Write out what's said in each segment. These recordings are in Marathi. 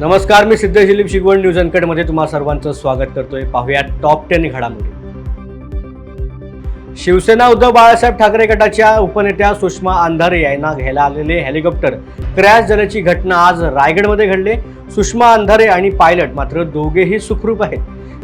नमस्कार, मी सिद्धेश दिलीप शिगवण न्यूज अनकटमध्ये तुम्हा सर्वांचं स्वागत करतोय। पाहूया टॉप 10 घडामोडी। शिवसेना उद्धव बाळासाहेब ठाकरे गटाच्या उपनेत्या सुषमा अंधारे यांना घ्यायला आलेले हेलिकॉप्टर क्रॅश झाल्याची घटना आज रायगडमध्ये घडली। सुषमा अंधारे आणि पायलट मात्र दोघेही सुखरूप आहेत।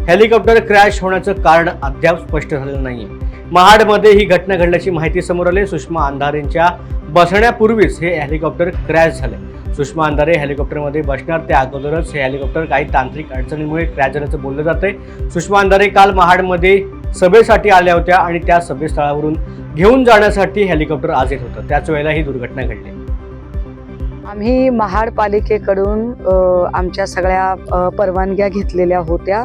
हेलिकॉप्टर क्रॅश होण्याचं कारण अद्याप स्पष्ट झालेलं नाहीये। महाडमध्ये ही घटना घडल्याची माहिती समोर आली। सुषमा अंधारेंच्या बसण्यापूर्वीच हे हेलिकॉप्टर क्रॅश झाले। सुषमा अंधारे हेलिकॉप्टरमध्ये बसणार त्या अगोदरच हे हेलिकॉप्टर काही तांत्रिक अडचणीमुळे क्रॅश झाल्याचं बोललं जातंय। सुषमा अंधारे काल महाडमध्ये सभेसाठी आल्या होत्या आणि त्या सभेस्थळावरून घेऊन जाण्यासाठी हेलिकॉप्टर आज येत होतं, त्याच वेळेला ही दुर्घटना घडली। आम्ही महाड पालिकेकडून आमच्या सगळ्या परवानग्या घेतलेल्या होत्या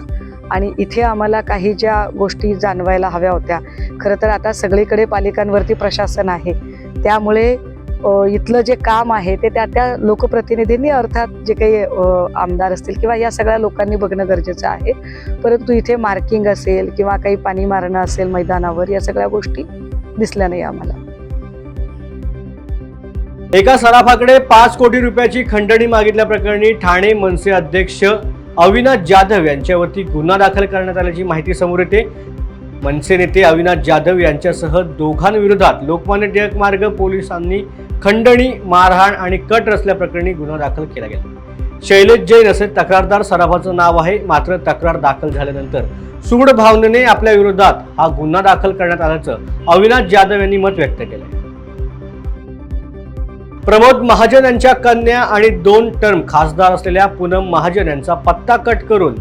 आणि इथे आम्हाला काही ज्या गोष्टी जाणवायला हव्या होत्या, खरं तर आता सगळीकडे पालिकांवरती प्रशासन आहे, त्यामुळे इथलं जे काम आहे ते त्या लोकप्रतिनिधींनी अर्थात जे काही आमदार असतील किंवा या सगळ्या लोकांनी बघणं गरजेचं आहे। परंतु इथे मार्किंग असेल किंवा काही पाणी मारणं असेल मैदानावर, या सगळ्या गोष्टी दिसल्या नाही आम्हाला। एका सराफाकडे 5 कोटी रुपयाची खंडणी मागितल्याप्रकरणी ठाणे मनसे अध्यक्ष अविनाश जाधव यांच्यावरती गुन्हा दाखल करण्यात आल्याची माहिती समोर येते। मनसे नेते अविनाश जाधव यांच्यासह दोघांविरोधात लोकमान्य टिळक मार्ग पोलिसांनी खंडणी, मारहाण आणि कट रचल्याप्रकरणी गुन्हा दाखल केला गेला। शैलेश जैन असे तक्रारदार सराफाचं नाव आहे। मात्र तक्रार दाखल झाल्यानंतर सूड भावनेने आपल्या विरोधात हा गुन्हा दाखल करण्यात आल्याचं अविनाश जाधव यांनी मत व्यक्त केलंय। प्रमोद महाजन यांच्या कन्या आणि 2 टर्म खासदार असलेल्या पूनम महाजन यांचा पत्ता कट करून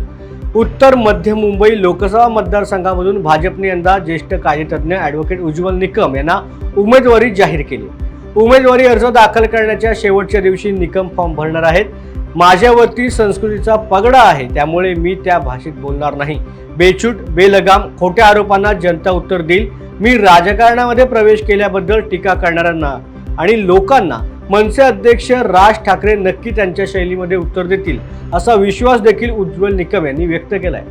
उत्तर मध्य मुंबई लोकसभा मतदारसंघामधून भाजपने यंदा ज्येष्ठ कायदेतज्ञ ॲडव्होकेट उज्ज्वल निकम यांना उमेदवारी जाहीर केली। उमेदवारी अर्ज दाखल करण्याच्या शेवटच्या दिवशी निकम फॉर्म भरणार आहेत। माझ्यावरती संस्कृतीचा पगडा आहे, त्यामुळे मी त्या भाषेत बोलणार नाही। बेछूट बेलगाम खोट्या आरोपांना जनता उत्तर देईल। मी राजकारणामध्ये प्रवेश केल्याबद्दल टीका करणाऱ्यांना आणि लोकांना मनसे अध्यक्ष राज ठाकरे नक्की त्यांच्या शैलीमध्ये उत्तर देतील, असा विश्वास देखील उज्ज्वल निकम यांनी व्यक्त केलाय।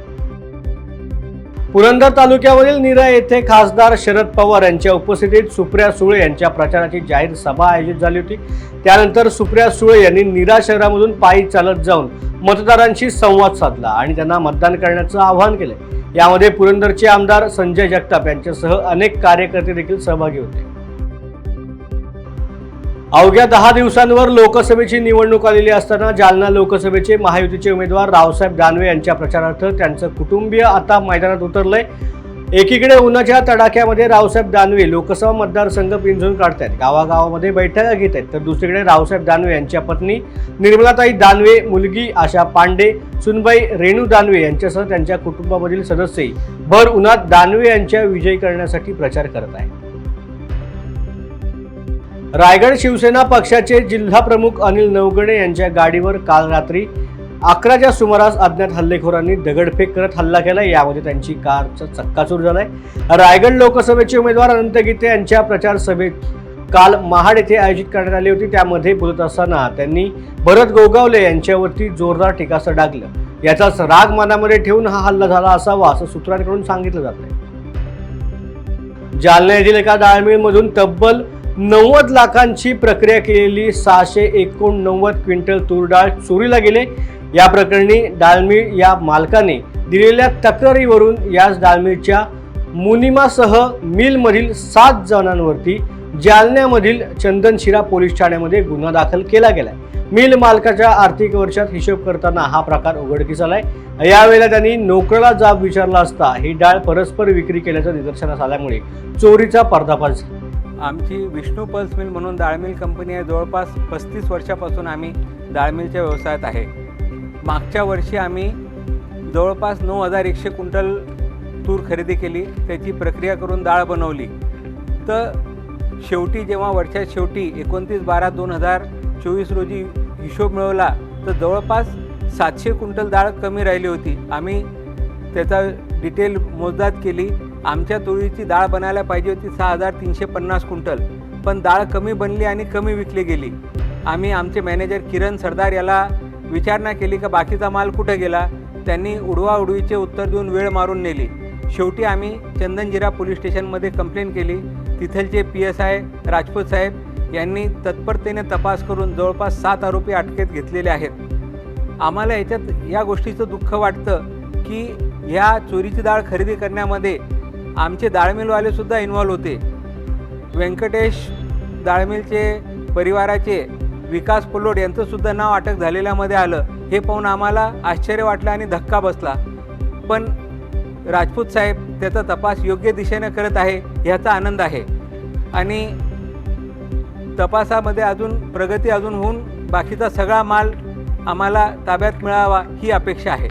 पुरंदर तालुक्यामधील नीरा येथे खासदार शरद पवार यांच्या उपस्थितीत सुप्रिया सुळे यांच्या प्रचाराची जाहीर सभा आयोजित झाली होती। त्यानंतर सुप्रिया सुळे यांनी नीरा शहरामधून पायी चालत जाऊन मतदारांशी संवाद साधला आणि त्यांना मतदान करण्याचं आवाहन केलं। यामध्ये पुरंदरचे आमदार संजय जगताप यांच्यासह अनेक कार्यकर्ते देखील सहभागी होते। अवघ्या 10 दिवसांवर लोकसभेची निवडणूक आलेली असताना जालना लोकसभेचे महायुतीचे उमेदवार रावसाहेब दानवे यांच्या प्रचारार्थ त्यांचं कुटुंबीय आता मैदानात उतरलंय। एकीकडे उन्हाच्या तडाख्यामध्ये रावसाहेब दानवे लोकसभा मतदारसंघ पिंजून काढतायत, गावागावामध्ये बैठका घेत आहेत, तर दुसरीकडे रावसाहेब दानवे यांच्या पत्नी निर्मलाताई दानवे, मुलगी आशा पांडे, सुनबाई रेणू दानवे यांच्यासह त्यांच्या कुटुंबामधील सदस्यही भर उन्हात दानवे यांच्या विजयी करण्यासाठी प्रचार करत आहेत। रायगड शिवसेना पक्षाचे जिल्हा प्रमुख अनिल नवगणे यांच्या गाडीवर काल रात्री 11च्या सुमारास अज्ञात हल्लेखोरांनी दगडफेक करत हल्ला केला। यामध्ये त्यांची कारचा चक्काचूर झालाय। रायगड लोकसभेचे उमेदवार अनंत गीते यांच्या प्रचार सभेत काल महाड येथे आयोजित करण्यात आली होती। त्यामध्ये बोलत असताना त्यांनी भरत गोगावले यांच्यावरती जोरदार टीकास्त्र डागलं। याचाच राग मनामध्ये ठेवून हा हल्ला झाला असावा, असं सूत्रांकडून सांगितलं जात आहे। जालना येथील एका डाळमिलमधून तब्बल 90 लाखांची प्रक्रिया केलेली 689 क्विंटल तूर डाळ चोरीला गेले। या प्रकरणी डाळमिल या मालकाने दिलेल्या तक्रारीवरून याच डाळमिलच्या मुनिमासह मिलमधील 7 जणांवरती जालन्यामधील चंदनशिरा पोलीस ठाण्यामध्ये गुन्हा दाखल केला गेलाय। मिल मालकाच्या आर्थिक वर्षात हिशोब करताना हा प्रकार उघडकीस आलाय। यावेळेला त्यांनी नोकराला जाब विचारला असता ही डाळ परस्पर विक्री केल्याचं निदर्शनास आल्यामुळे चोरीचा पर्दाफाश झाला। आमची विष्णू पल्स मिल म्हणून डाळमिल कंपनी आहे। जवळपास 35 वर्षापासून आम्ही डाळमिलच्या व्यवसायात आहे। मागच्या वर्षी आम्ही जवळपास 9100 क्विंटल तूर खरेदी केली, त्याची प्रक्रिया करून डाळ बनवली। तर शेवटी जेव्हा वर्षात शेवटी 29/12/2024 रोजी हिशोब मिळवला तर जवळपास 700 क्विंटल डाळ कमी राहिली होती। आम्ही त्याचा डिटेल मोजदाद केली। आमच्या तुरीची डाळ बनायला पाहिजे होती 6350 क्विंटल, पण डाळ कमी बनली आणि कमी विकली गेली। आम्ही आमचे मॅनेजर किरण सरदार याला विचारणा केली की बाकीचा माल कुठे गेला। त्यांनी उडवाउडवीचे उत्तर देऊन वेळ मारून नेली। शेवटी आम्ही चंदनजिरा पोलीस स्टेशनमध्ये कंप्लेंट केली। तिथलचे PSI राजपूत साहेब यांनी तत्परतेने तपास करून जवळपास 7 आरोपी अटकेत घेतलेले आहेत आम्हाला याच्यात या गोष्टीचं दुःख वाटतं की ह्या चोरीची डाळ खरेदी करण्यामध्ये आमचे डाळमिलवाले सुद्धा इन्व्हॉल्व होते. व्यंकटेश डाळमिलचे परिवाराचे विकास पलोड यांचं सुद्धा नाव अटक झालेल्यामध्ये आलं. हे पाहून आम्हाला आश्चर्य वाटलं आणि धक्का बसला. पण राजपूत साहेब त्याचा तपास योग्य दिशेने करत आहे ह्याचा आनंद आहे आणि तपासामध्ये अजून प्रगती अजून होऊन बाकीचा सगळा माल आम्हाला ताब्यात मिळावा ही अपेक्षा आहे.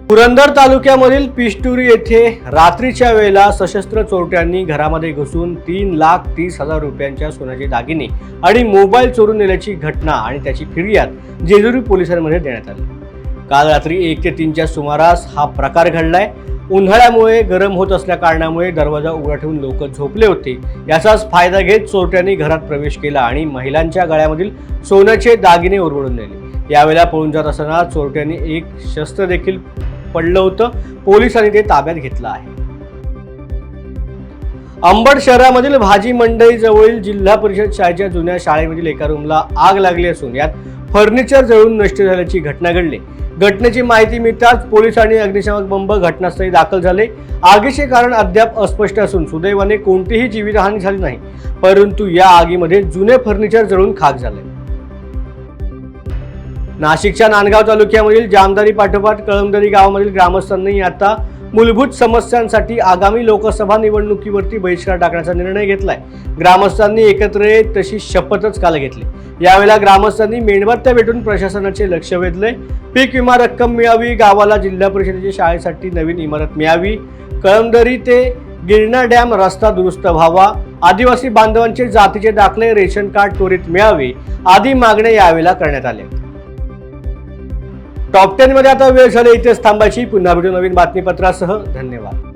पुरंदर तालुक्यामधील पिष्टुरी येथे रात्रीच्या वेळेला सशस्त्र चोरट्यांनी घरामध्ये घुसून 3,30,000 रुपयांच्या सोन्याचे दागिने आणि मोबाईल चोरून नेल्याची घटना आणि त्याची फिर्याद जेजुरी पोलिसांमध्ये देण्यात आली. काल रात्री 1 ते 3च्या सुमारास हा प्रकार घडलाय. उन्हाळ्यामुळे गरम होत असल्या कारणामुळे दरवाजा उघडा ठेवून लोक झोपले होते. याचाच फायदा घेत चोरट्यांनी घरात प्रवेश केला आणि महिलांच्या गळ्यामधील सोन्याचे दागिने उरवडून नेले. यावेळेला पळून जात असताना चोरट्यांनी एक शस्त्र देखील पडलं होतं. पोलिसांनी ते ताब्यात घेतलं आहे. अंबड शहरामधील भाजी मंडई जवळील जिल्हा परिषद शाळेच्या जुन्या शाळेमधील एका रूमला आग लागली असून यात फर्निचर जळून नष्ट झाल्याची घटना घडली. घटनेची माहिती मिळताच पोलीस आणि अग्निशामक बंब घटनास्थळी दाखल झाले. आगीचे कारण अद्याप अस्पष्ट असून सुदैवाने कोणतीही जीवितहानी झाली नाही, परंतु या आगीमध्ये जुने फर्निचर जळून खाक झाले. नाशिकच्या नांदगाव तालुक्यामधील जामदारी पाठोपाठ कळमदरी गावामधील ग्रामस्थांनी आता मूलभूत समस्यांसाठी आगामी लोकसभा निवडणुकीवरती बहिष्कार टाकण्याचा निर्णय घेतलाय. ग्रामस्थांनी एकत्र येत तशी शपथच काल घेतली. यावेळेला ग्रामस्थांनी मेणबत्त्या भेटून प्रशासनाचे लक्ष वेधले. पीक विमा रक्कम मिळावी, गावाला जिल्हा परिषदेच्या शाळेसाठी नवीन इमारत मिळावी, कळमदरी ते गिरणा डॅम रस्ता दुरुस्त व्हावा, आदिवासी बांधवांचे जातीचे दाखले रेशन कार्ड त्वरित मिळावे आदी मागण्या यावेळेला करण्यात आल्या. टॉप 10 मध्ये आता वेळ झाली इथेच थांबायची. पुन्हा भेटू नवीन बातमीपत्रासह. धन्यवाद.